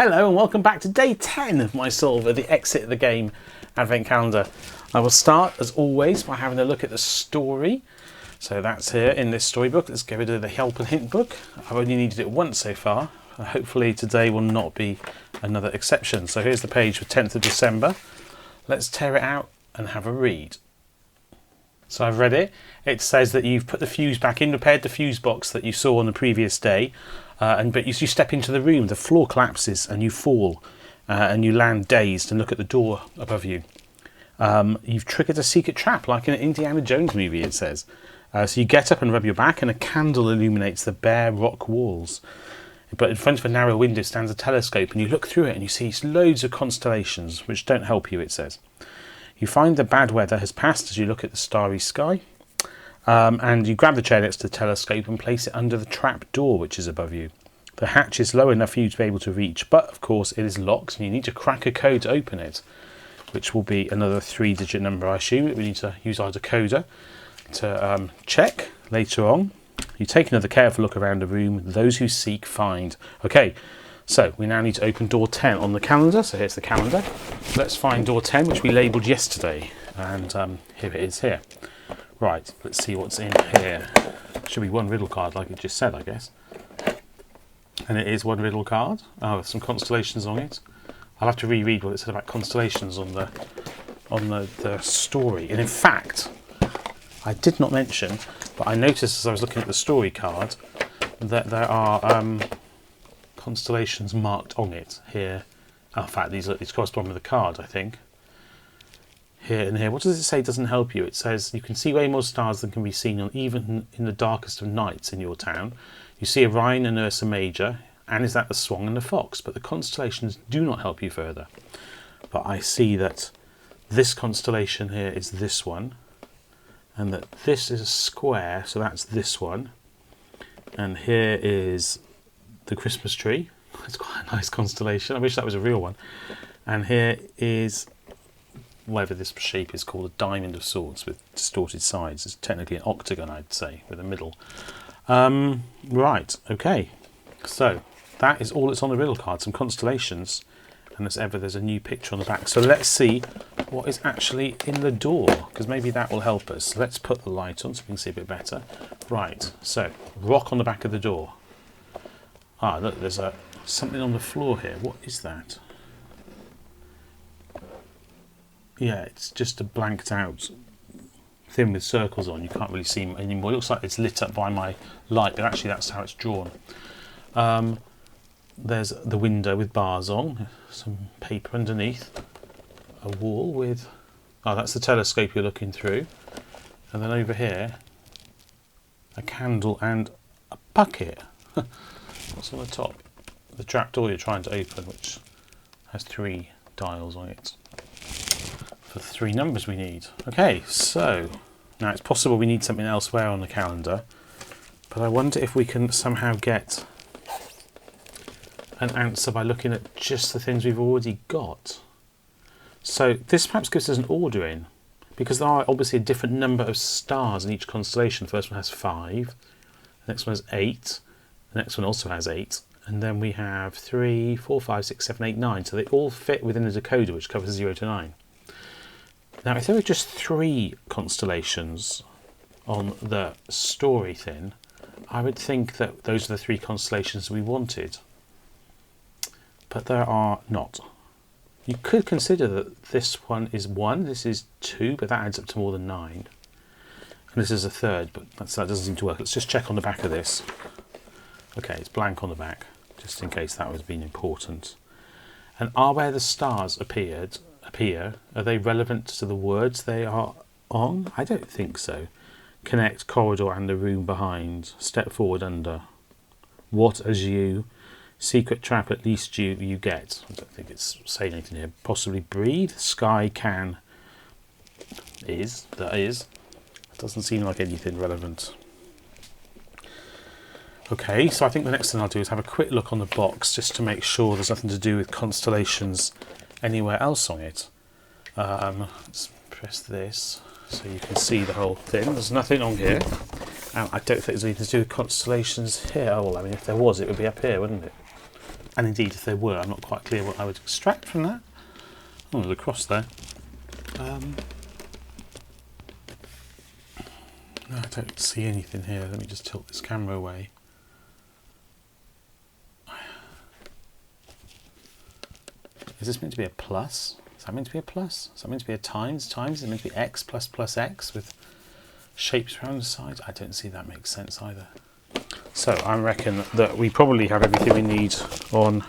Hello and welcome back to day 10 of my Solver, the Exit the Game Advent Calendar. I will start, as always, by having a look at the story. So that's here in this storybook. Let's get rid of the help and hint book. I've only needed it once so far. Hopefully today will not be another exception. So here's the page for 10th of December. Let's tear it out and have a read. So I've read it. It says that you've put the fuse back in, repaired the fuse box that you saw on the previous day. But you step into the room, the floor collapses and you fall and you land dazed and look at the door above you. You've triggered a secret trap like in an Indiana Jones movie, it says. So you get up and rub your back and a candle illuminates the bare rock walls. But in front of a narrow window stands a telescope and you look through it and you see loads of constellations which don't help you, it says. You find the bad weather has passed as you look at the starry sky. And you grab the chair next to the telescope and place it under the trap door which is above you. The hatch is low enough for you to be able to reach, but of course it is locked and you need to crack a code to open it, which will be another 3-digit number, I assume. We need to use our decoder to check later on. You take another careful look around the room. Those who seek find. Okay, so we now need to open door 10 on the calendar. So here's the calendar. Let's find door 10, which we labelled yesterday, and here it is here. Right, let's see what's in here. Should be one riddle card like it just said, I guess. And it is one riddle card. Oh, with some constellations on it. I'll have to reread what it said about constellations on the story. And in fact, I did not mention, but I noticed as I was looking at the story card that there are constellations marked on it here. Oh, in fact, these correspond with the card, I think. Here and here. What does it say doesn't help you? It says you can see way more stars than can be seen on even in the darkest of nights in your town. You see Orion and Ursa Major, and is that the Swan and the Fox? But the constellations do not help you further. But I see that this constellation here is this one, and that this is a square, so that's this one. And here is the Christmas tree. It's quite a nice constellation. I wish that was a real one. And here is whatever this shape is called, a diamond of sorts with distorted sides. It's technically an octagon, I'd say, with a middle. Right, okay. So that is all that's on the riddle card, some constellations. And as ever, there's a new picture on the back. So let's see what is actually in the door, because maybe that will help us. Let's put the light on so we can see a bit better. Right, so rock on the back of the door. Ah, look, there's something on the floor here. What is that? Yeah, it's just a blanked out thing with circles on. You can't really see anymore. It looks like it's lit up by my light, but actually that's how it's drawn. There's the window with bars on, some paper underneath, a wall with... Oh, that's the telescope you're looking through. And then over here, a candle and a bucket. What's on the top? The trapdoor you're trying to open, which has 3 dials on it. For the 3 numbers we need. Okay, so now it's possible we need something elsewhere on the calendar, but I wonder if we can somehow get an answer by looking at just the things we've already got. So this perhaps gives us an order in, because there are obviously a different number of stars in each constellation. The first one has 5, the next one has 8, the next one also has 8, and then we have 3, 4, 5, 6, 7, 8, 9. So they all fit within a decoder which covers 0 to 9. Now, if there were just 3 constellations on the story thing, I would think that those are the 3 constellations we wanted. But there are not. You could consider that this one is 1, this is 2, but that adds up to more than 9. And this is a 3rd, but that doesn't seem to work. Let's just check on the back of this. Okay, it's blank on the back, just in case that was being important. And are where the stars appear, are they relevant to the words they are on? I don't think so. Connect, corridor and the room behind. Step forward under. What as you. Secret trap at least you get. I don't think it's saying anything here. Possibly breathe. Sky can. That is. It doesn't seem like anything relevant. Okay, so I think the next thing I'll do is have a quick look on the box just to make sure there's nothing to do with constellations anywhere else on it. Let's press this so you can see the whole thing. There's nothing on here. I don't think there's anything to do with constellations here. Oh, well, I mean, if there was, it would be up here, wouldn't it? And indeed, if there were, I'm not quite clear what I would extract from that. Oh, there's a cross there. No, I don't see anything here. Let me just tilt this camera away. Is this meant to be a plus? Is that meant to be a plus? Is that meant to be a times? Times? Is it meant to be x plus x with shapes around the side? I don't see that makes sense either. So I reckon that we probably have everything we need on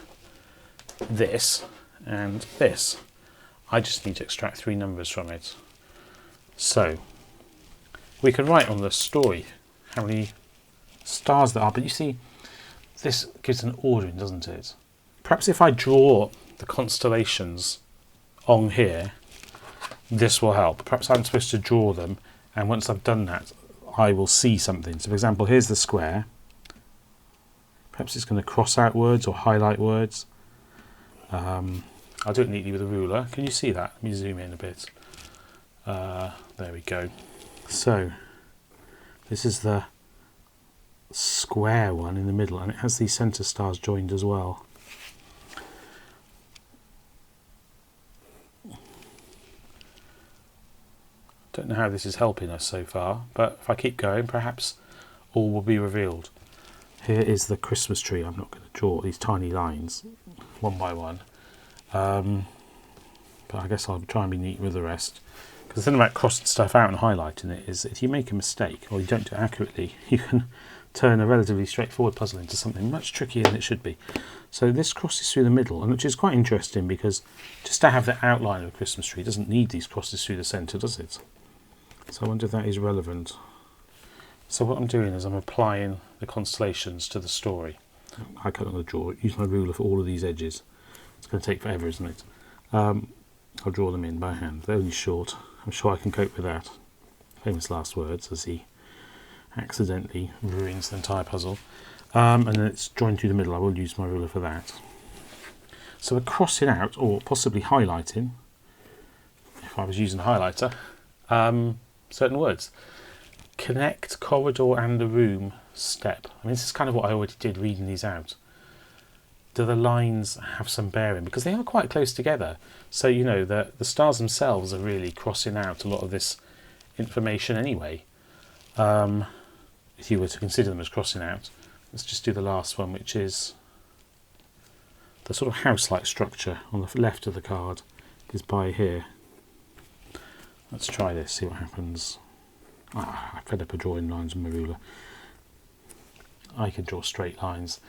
this and this. I just need to extract 3 numbers from it. So we can write on the story how many stars there are, but you see, this gives an ordering, doesn't it? Perhaps if I draw the constellations on here, this will help. Perhaps I'm supposed to draw them, and once I've done that, I will see something. So for example, here's the square. Perhaps it's going to cross out words or highlight words. I'll do it neatly with a ruler. Can you see that? Let me zoom in a bit. There we go. So this is the square one in the middle, and it has these centre stars joined as well. Don't know how this is helping us so far, but if I keep going, perhaps all will be revealed. Here is the Christmas tree. I'm not going to draw these tiny lines one by one, but I guess I'll try and be neat with the rest. Because the thing about crossing stuff out and highlighting it is if you make a mistake or you don't do it accurately, you can turn a relatively straightforward puzzle into something much trickier than it should be. So this crosses through the middle, and which is quite interesting because just to have the outline of a Christmas tree doesn't need these crosses through the centre, does it? So I wonder if that is relevant. So what I'm doing is I'm applying the constellations to the story. I'm going to draw it. Use my ruler for all of these edges. It's going to take forever, isn't it? I'll draw them in by hand. They're only short. I'm sure I can cope with that. Famous last words as he accidentally ruins the entire puzzle. And then it's joined through the middle. I will use my ruler for that. So we're crossing out, or possibly highlighting, if I was using a highlighter, certain words. Connect corridor and the room step. I mean, this is kind of what I already did reading these out. Do the lines have some bearing? Because they are quite close together. So, you know, the stars themselves are really crossing out a lot of this information anyway. If you were to consider them as crossing out. Let's just do the last one, which is the sort of house-like structure on the left of the card is by here. Let's try this, see what happens. I fed up with drawing lines with my ruler. I can draw straight lines.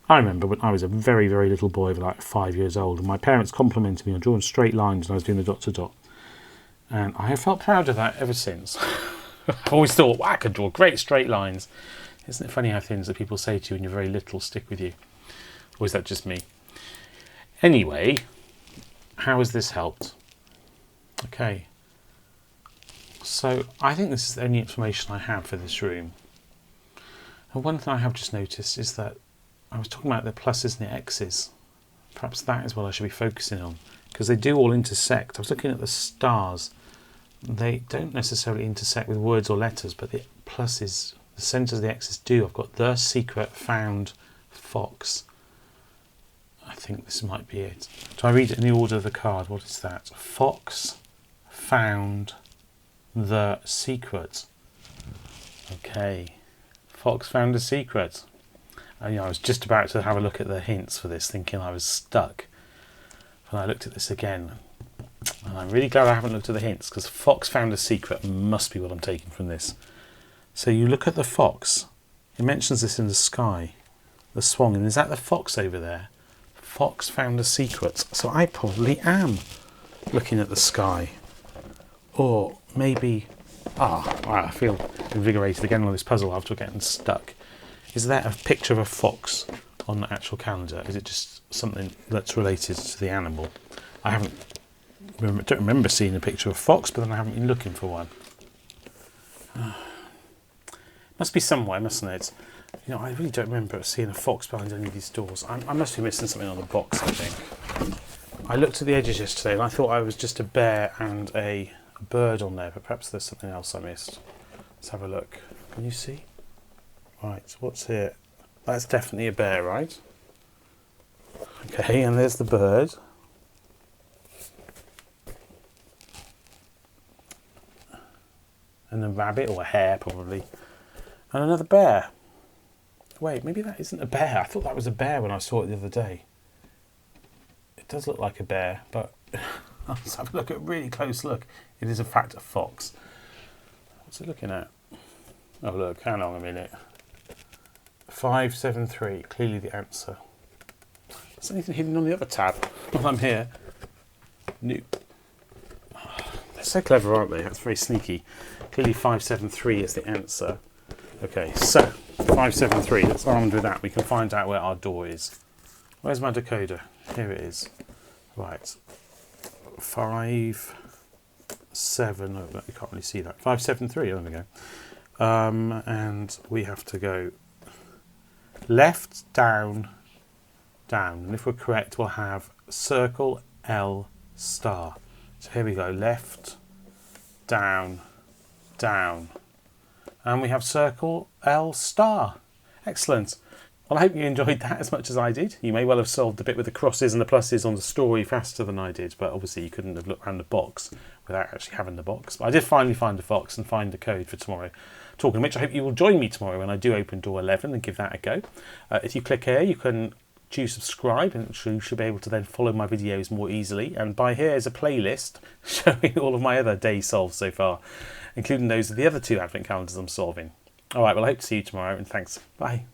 I remember when I was a very, very little boy, like 5 years old, and my parents complimented me on drawing straight lines when I was doing the dot to dot. And I have felt proud of that ever since. I've always thought, wow, I could draw great straight lines. Isn't it funny how things that people say to you when you're very little stick with you? Or is that just me? Anyway, how has this helped? Okay. So I think this is the only information I have for this room. And one thing I have just noticed is that I was talking about the pluses and the x's. Perhaps that is what I should be focusing on, because they do all intersect. I was looking at the stars. They don't necessarily intersect with words or letters, but the pluses, the centres of the x's do. I've got the secret found fox. I think this might be it. Do I read it in the order of the card? What is that? Fox found the secret. Okay. Fox found a secret. And, I was just about to have a look at the hints for this, thinking I was stuck. And I looked at this again. And I'm really glad I haven't looked at the hints, because fox found a secret must be what I'm taking from this. So you look at the fox. It mentions this in the sky. The swan. And is that the fox over there? Fox found a secret. So I probably am looking at the sky. Or maybe... I feel invigorated again on this puzzle after getting stuck. Is there a picture of a fox on the actual calendar? Is it just something that's related to the animal? I don't remember seeing a picture of a fox, but then I haven't been looking for one. Must be somewhere, mustn't it? I really don't remember seeing a fox behind any of these doors. I must be missing something on the box, I think. I looked at the edges yesterday and I thought I was just a bear and a bird on there, but perhaps there's something else I missed. Let's have a look. Can you see? Right, what's here? That's definitely a bear, right? Okay, and there's the bird. And a rabbit, or a hare probably. And another bear. Wait, maybe that isn't a bear. I thought that was a bear when I saw it the other day. It does look like a bear, but let's have a look at a really close look. It is in fact a fox. What's it looking at? Oh look, hang on a minute. 573, clearly the answer. Is there anything hidden on the other tab while I'm here? Nope. They're so clever, aren't they? That's very sneaky. Clearly 573 is the answer. Okay, so 573, that's armed with that. We can find out where our door is. Where's my decoder? Here it is. Right. 5, 7, oh, you can't really see that. 573, there we go. And we have to go left, down, down. And if we're correct, we'll have circle L star. So here we go, left, down, down. And we have circle L star. Excellent. Well, I hope you enjoyed that as much as I did. You may well have solved the bit with the crosses and the pluses on the story faster than I did, but obviously you couldn't have looked around the box without actually having the box. But I did finally find the box and find the code for tomorrow. Talking of which, I hope you will join me tomorrow when I do open door 11 and give that a go. If you click here, you can choose subscribe, and you should be able to then follow my videos more easily. And by here is a playlist showing all of my other days solved so far, including those of the other 2 advent calendars I'm solving. All right, well, I hope to see you tomorrow, and thanks. Bye.